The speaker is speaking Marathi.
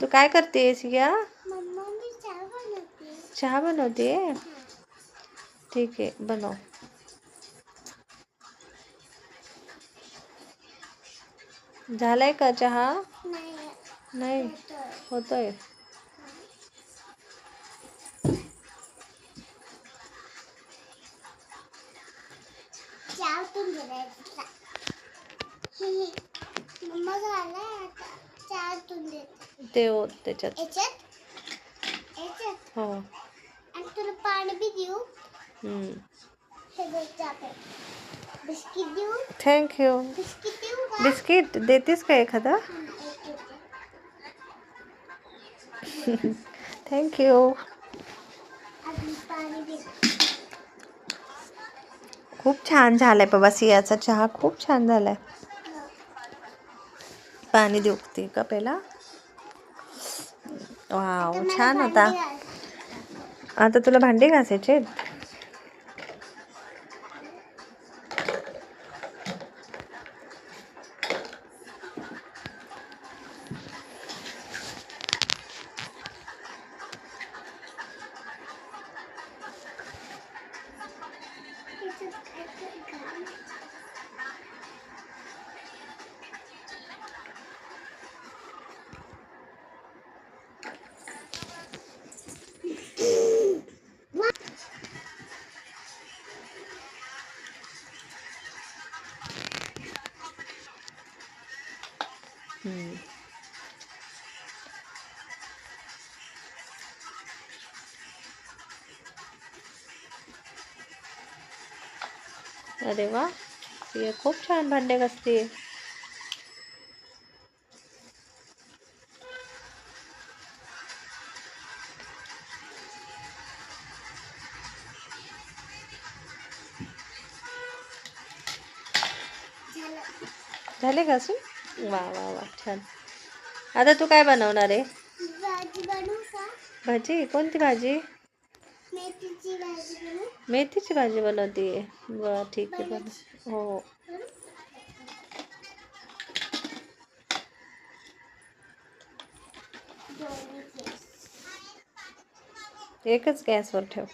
तू काय करतेस या? मम्मा मी चहा बनवते. चहा बनवते? ठीक आहे, बनव. झालाय का चहा? नाही होतोय. चहा पण बनवायचा. मम्मा झालाय आता. चहा तून देते. ते हो त्याच्यात. याच्यात हो. आणि तुला पाणी बी देऊ. हे बघ चहा पे. बिस्किट देऊ. थँक्यू. बिस्किट देऊ का? बिस्किट देतेस का एखादा? थँक्यू. अजून पाणी दे. खूप छान झालाय बाबा, सियाचा चहा खूप छान झालाय. पाणी देऊ का पहिला? वाव, छान होता. आता तुला भांडी घासायचे? अरे वा, सिया खूप छान भांडे घासते. झाले घासून? वा वा वा, छान. आता तू काय बनवणार आहे? भाजी बनवू का? भाजी? कोणती भाजी? मेथीची भाजी बनवू. मेथीची भाजी बनवते. वा, ठीक आहे, बनव. हो. एकच गॅसवर ठेव.